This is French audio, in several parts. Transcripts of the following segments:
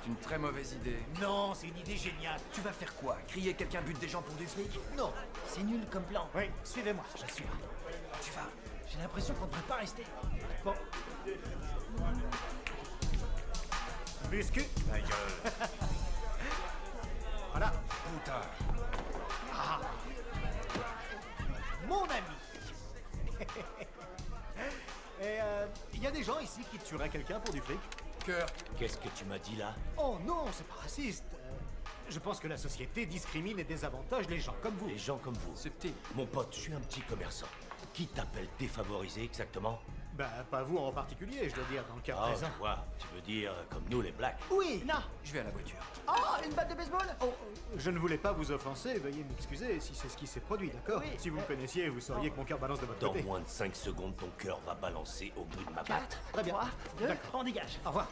C'est une très mauvaise idée. Non, c'est une idée géniale. Tu vas faire quoi? Crier quelqu'un bute des gens pour du fric? Non, c'est nul comme plan. Oui, suivez-moi, j'assure. Tu vas. J'ai l'impression qu'on ne devrait pas rester. Bon. Muscu. Ta gueule. Voilà. Putain. Ah. Mon ami. Et il y a des gens ici qui tueraient quelqu'un pour du fric? Cœur. Qu'est-ce que tu m'as dit là? Oh non, c'est pas raciste. Je pense que la société discrimine et désavantage les gens comme vous. Les gens comme vous. C'est petit. Mon pote, je suis un petit commerçant. Qui t'appelle défavorisé exactement? Bah, pas vous en particulier, je dois dire, dans le cas Ah, présent. je vois. Tu veux dire comme nous les blacks? Oui. Non. Je vais à la voiture. Oh, une batte de baseball. Oh, je ne voulais pas vous offenser, veuillez m'excuser si c'est ce qui s'est produit, d'accord? Oui, Si vous me connaissiez, vous sauriez que mon cœur balance de votre Dans côté. moins de 5 secondes, ton cœur va balancer au bout de ma patte. 4, Très bien. 3, 2, D'accord. on dégage. Au revoir.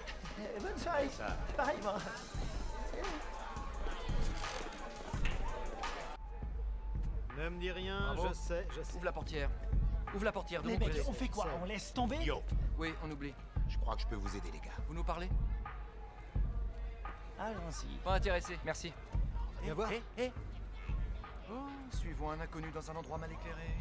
Bonne soirée. Ça. Pareillement. Ne me dis rien, Bravo. je sais. Ouvre la portière. Ouvre la portière de Les mon mecs, côté. on fait quoi? On laisse tomber? Yo, Oui, on oublie. Je crois que je peux vous aider, les gars. Vous nous parlez? Allons-y. Pas intéressé, merci. Viens voir. Oh, suivons un inconnu dans un endroit mal éclairé.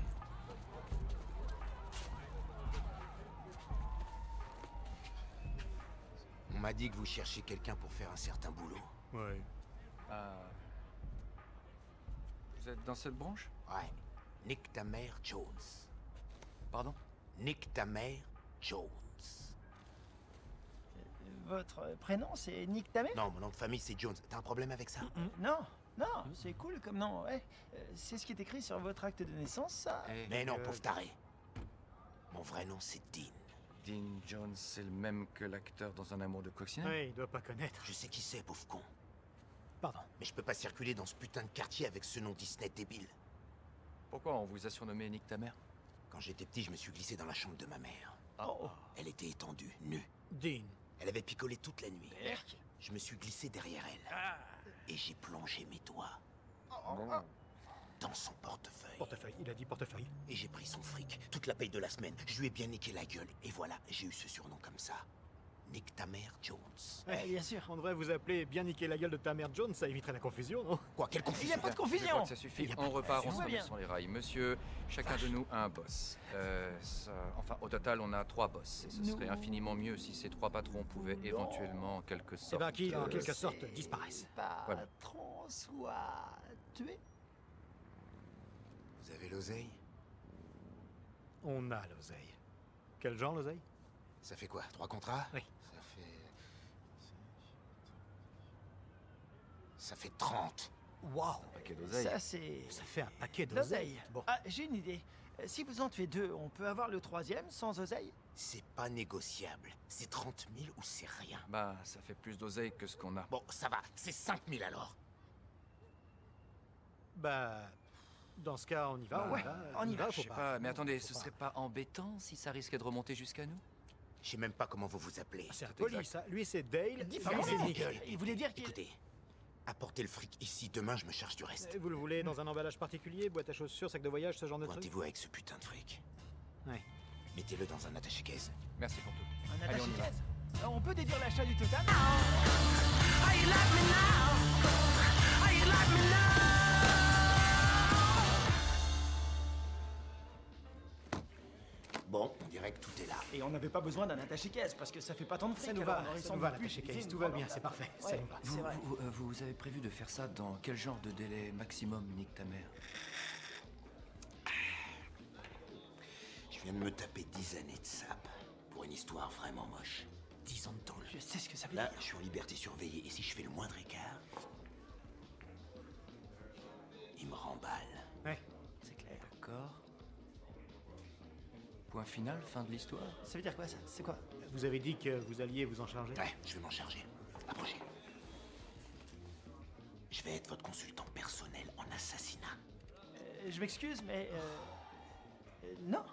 On m'a dit que vous cherchiez quelqu'un pour faire un certain boulot. Ouais. Vous êtes dans cette branche? Ouais. Nick ta mère Jones. Pardon? Nick ta mère Jones. Votre prénom, c'est Nick Tamé? Non, mon nom de famille c'est Jones. T'as un problème avec ça? Non, non, c'est cool comme nom, ouais. C'est ce qui est écrit sur votre acte de naissance, ça? Eh, Mais non, pauvre taré. Mon vrai nom c'est Dean. Dean Jones, c'est le même que l'acteur dans Un amour de coccinelle? Oui, il doit pas connaître. Je sais qui c'est, pauvre con. Pardon. Mais je peux pas circuler dans ce putain de quartier avec ce nom Disney débile. Pourquoi on vous a surnommé Nick ta mère? Quand j'étais petit, je me suis glissé dans la chambre de ma mère. Oh, Elle était étendue, nue. Dean. Elle avait picolé toute la nuit. Je me suis glissé derrière elle. Et j'ai plongé mes doigts dans son portefeuille. Portefeuille, il a dit portefeuille. Et j'ai pris son fric, toute la paye de la semaine. Je lui ai bien niqué la gueule. Et voilà, j'ai eu ce surnom comme ça. Nick ta mère Jones. ouais, bien sûr. On devrait vous appeler bien niquer la gueule de ta mère Jones, ça éviterait la confusion, non? Quoi, quelle Il n'y confusion? a pas de Je crois confusion. que ça suffit, Il y a pas on de repart, on confusion. se remet sur les rails. Monsieur, chacun de nous a un boss. Enfin, au total, on a 3 boss. Et ce serait infiniment mieux si ces 3 patrons pouvaient éventuellement, en quelque sorte... Eh ben, qui, en quelque C'est sorte, disparaissent. Voilà. Patron soit tué. Vous avez l'oseille? On a l'oseille. Quel genre, l'oseille? Ça fait quoi? 3 contrats? Oui. Ça fait 30. Waouh! Paquet d'oseille. Ça, c'est... Ça fait un paquet d'oseille. L'oseille. Bon. Ah, j'ai une idée. Si vous en tuez 2, on peut avoir le 3e sans oseille? C'est pas négociable. C'est 30 000 ou c'est rien. Bah, ça fait plus d'oseille que ce qu'on a. Bon, ça va. C'est 5 000 alors. Bah... Dans ce cas, on y va, Ouais, on y va. faut Je sais pas, mais attendez, ce serait pas embêtant si ça risquait de remonter jusqu'à nous? Je sais même pas comment vous vous appelez. C'est un C'est poli, exact. ça. Lui, c'est Dale. Différent. lui, c'est Nick. Il voulait dire qu'il... Écoutez, apportez le fric ici. Demain, je me charge du reste. Vous le voulez dans un emballage particulier, boîte à chaussures, sac de voyage, ce genre de truc? Pointez-vous avec ce putain de fric. Ouais. Mettez-le dans un attaché-caisse. Merci pour tout. Un Allez, on y va. attaché-caisse. On peut déduire l'achat du total? Bon, on dirait que tout est là. Et on n'avait pas besoin d'un attaché-caisse parce que ça fait pas tant de fric. Ça nous alors va, on aurait ça sans nous va, doute pu l'attaché-caisse, utiliser tout une va grande bien, enveloppe. c'est parfait, ça Ouais, nous va. c'est vrai. Vous avez prévu de faire ça dans quel genre de délai maximum, Nick ta mère? Je viens de me taper 10 années de sap pour une histoire vraiment moche. 10 ans de tôle. Je sais ce que ça veut Là, dire. je suis en liberté surveillée et si je fais le moindre écart, il me remballe. Ouais. C'est clair. D'accord. Point final, fin de l'histoire? Ça veut dire quoi, ça? C'est quoi? Vous avez dit que vous alliez vous en charger? Ouais, je vais m'en charger. Approchez. Je vais être votre consultant personnel en assassinat. Je m'excuse, mais... non.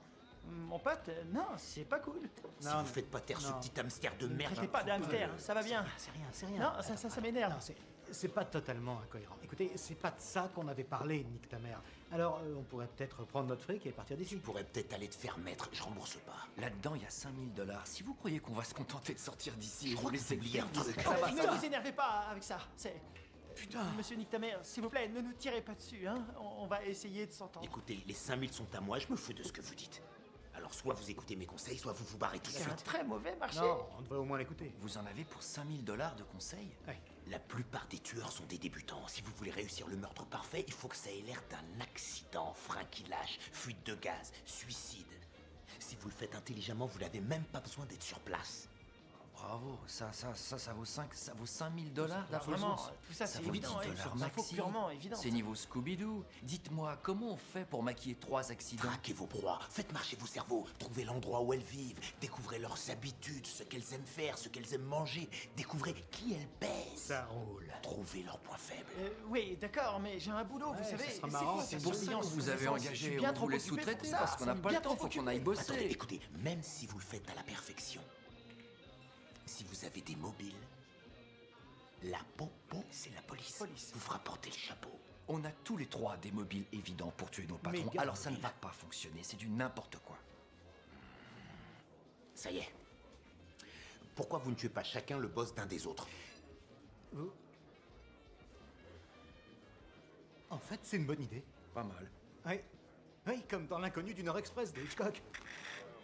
Mon pote, non, c'est pas cool. Si Non, vous faites pas taire ce non. petit hamster de Ne merde... traitez pas d'hamster, ça va bien. C'est rien, c'est rien. Non, ça m'énerve. Non, c'est... c'est pas totalement incohérent. Écoutez, c'est pas de ça qu'on avait parlé, nique ta mère. Alors, on pourrait peut-être prendre notre fric et partir Tu d'ici. pourrais peut-être aller te faire mettre, je rembourse pas. Là-dedans, il y a 5000 $. Si vous croyez qu'on va se contenter de sortir d'ici et crois vous que laisser vous lier oubliez un truc. ça va, Ne ça va. vous énervez pas avec ça. C'est... Putain. Monsieur Nick ta mère, s'il vous plaît, ne nous tirez pas dessus, hein. On va essayer de s'entendre. Écoutez, les 5000 sont à moi, je me fous de ce que vous dites. Alors soit vous écoutez mes conseils, soit vous vous barrez tout de C'est un suite. très mauvais marché. Non, on devrait au moins l'écouter. Vous en avez pour 5000 $ de conseils? Ouais. La plupart des tueurs sont des débutants. Si vous voulez réussir le meurtre parfait, il faut que ça ait l'air d'un accident, frein qui lâche, fuite de gaz, suicide. Si vous le faites intelligemment, vous n'avez même pas besoin d'être sur place. Bravo, ça vaut 5000 $. Vraiment, tout ça c'est vaut évident, 10 ouais, $ sur des infos maxi. purement évidentes. C'est niveau Scooby-Doo. Dites-moi, comment on fait pour maquiller 3 accidents? Traquez vos proies, faites marcher vos cerveaux, trouvez l'endroit où elles vivent, découvrez leurs habitudes, ce qu'elles aiment faire, ce qu'elles aiment manger, découvrez qui elles baissent. Ça roule. Trouvez leurs points faibles. Oui, d'accord, mais j'ai un boulot, vous Ouais, savez. ça sera et marrant, quoi, c'est cette pour ça que surveillance, vous avez je suis engagé, bien on trop vous les occupé pour sous-traiter ça, parce qu'on n'a ça pas m'est le bien temps, trop faut qu'on aille occupé. bosser. Attendez, écoutez, même si vous le faites à la perfection, si vous avez des mobiles, la popo, c'est la police. Vous fera porter le chapeau. On a tous les 3 des mobiles évidents pour tuer nos patrons, Méga alors ça ne mobile. va pas fonctionner, c'est du n'importe quoi. Ça y est. Pourquoi vous ne tuez pas chacun le boss d'un des autres? En fait, c'est une bonne idée. Pas mal. Oui. Oui, comme dans L'inconnu du Nord Express de Hitchcock.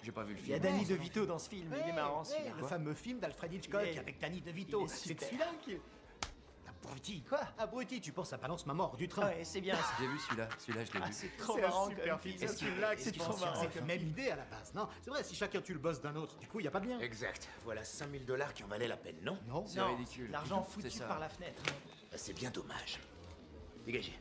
J'ai pas vu le Il y a film. Danny DeVito dans ce film, il est marrant celui-là. Le fameux film d'Alfred Hitchcock Il est- avec Danny DeVito. il est C'est super. celui-là qui... Abruti. Quoi? Abruti, tu penses à Balance ma mort du train. Ouais, c'est bien ça. J'ai vu celui-là je l'ai Ah, vu. c'est trop C'est marrant un super comme film. film. C'est une blague, C'est trop marrant. C'est la même idée à la base, non? C'est vrai, si chacun tue le boss d'un autre, du coup, il y a pas de lien. Exact. Voilà 5000 $ qui en valaient la peine, non? Non. C'est Non, ridicule. l'argent C'est foutu ça. par la fenêtre. Bah, c'est bien dommage. Dégagez.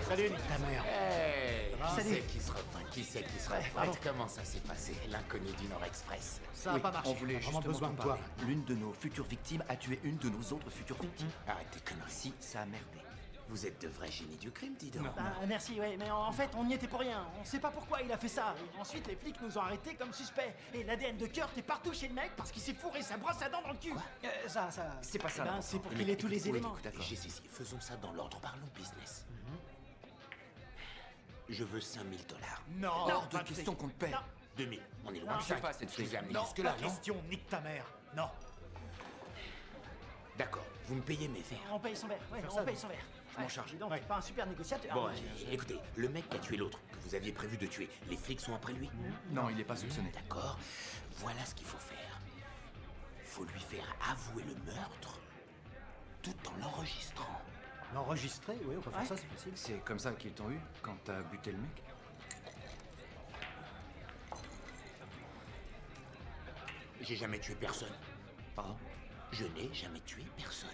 Salut, nique ta mère. Qui Salut. c'est qui se refait? Comment ça s'est passé? L'inconnu du Nord Express. Ça a pas marché. On voulait a vraiment justement besoin t'en de toi. parler. L'une de nos futures victimes a tué une de nos autres futures victimes. Arrête tes conneries. Si, ça a merdé. Vous êtes de vrais génies du crime, dis donc. Bah, merci, ouais, mais en fait, on n'y était pour rien. On sait pas pourquoi il a fait ça. Et ensuite, les flics nous ont arrêtés comme suspects. Et l'ADN de Kurt est partout chez le mec parce qu'il s'est fourré sa brosse à dents dans le cul. Ça. C'est pas ça, Eh ben, l'important. c'est pour Mais qu'il ait tous les écoutez, éléments. D'accord. J'ai saisi. Faisons ça dans l'ordre. Parlons business. Je veux 5000 $. Non, Hors de pas de question qu'on te paie. Non. 2000. On est loin Non, de c'est 5. pas cette Je les ai amenés Non, jusque-là, pas non? question, nique ta mère. Non. D'accord. Vous me payez mes verres. On paye son verre. Ouais, ça, on paye non. son verre. Je m'en charge. Dis donc, t'es pas un super négociateur. Bon, hein. écoutez, le mec qui a tué l'autre, que vous aviez prévu de tuer, les flics sont après lui? Non, il est pas soupçonné. D'accord. Voilà ce qu'il faut faire. Faut lui faire avouer le meurtre tout en l'enregistrant. L'enregistrer, oui, on peut faire ça, c'est facile. C'est comme ça qu'ils t'ont eu quand t'as buté le mec? J'ai jamais tué personne. Pardon? Je n'ai jamais tué personne.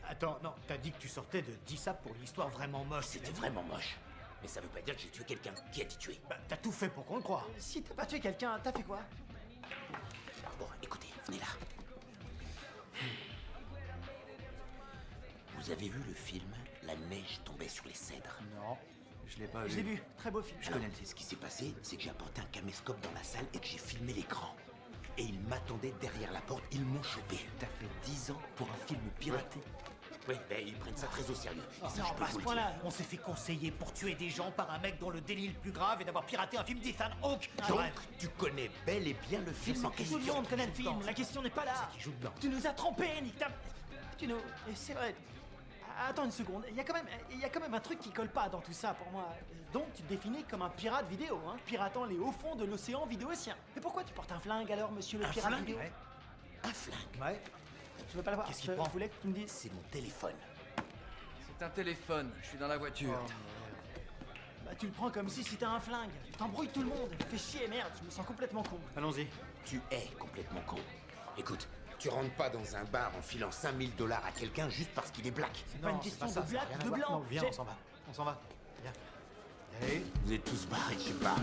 Attends, non, t'as dit que tu sortais de 10 saps pour une histoire vraiment moche. C'était vraiment moche. Mais ça veut pas dire que j'ai tué quelqu'un. Qui a-t-il tué? Bah, t'as tout fait pour qu'on le croie. Si t'as pas tué quelqu'un, t'as fait quoi? Bon, écoutez, venez là. Vous avez vu le film La neige tombait sur les cèdres? Non. Je l'ai pas Je l'ai vu, très beau film. Alors, ce qui s'est passé, c'est que j'ai apporté un caméscope dans la salle et que j'ai filmé l'écran. Et ils m'attendaient derrière la porte, ils m'ont chopé. T'as fait 10 ans pour un film piraté. Oui, ben ils prennent ça très au sérieux. Et ça, non, je peux pas à vous ce le point-là. dire. On s'est fait conseiller pour tuer des gens par un mec dont le délit le plus grave est d'avoir piraté un film d'Ethan Hawke. Donc, Bref. tu connais bel et bien le film en Tout question. le monde connaît le film, la question n'est pas là. C'est qui joue dedans. Tu nous as trompés, Nick. Tu nous... Et c'est vrai. Attends une seconde, il y a quand même un truc qui colle pas dans tout ça pour moi. Donc tu te définis comme un pirate vidéo, hein, piratant les hauts fonds de l'océan vidéocien. Mais pourquoi tu portes un flingue alors, monsieur le Un pirate flingue, vidéo? ouais. Un flingue. Ouais. Je veux pas l'avoir. Qu'est-ce Je qu'il prend voulais que tu me dises. C'est mon téléphone. C'est un téléphone, je suis dans la voiture. Bah tu le prends comme si c'était un flingue. T'embrouilles tout le monde. Fais chier, merde, je me sens complètement con. Allons-y. Tu es complètement con. Écoute, tu rentres pas dans un bar en filant 5000 $ à quelqu'un juste parce qu'il est black. C'est pas une question de ça a black rien ou à de voir. blanc. Non, viens, J'ai- on s'en va. On s'en va. Viens. Allez. Vous êtes tous barrés, je suis barré.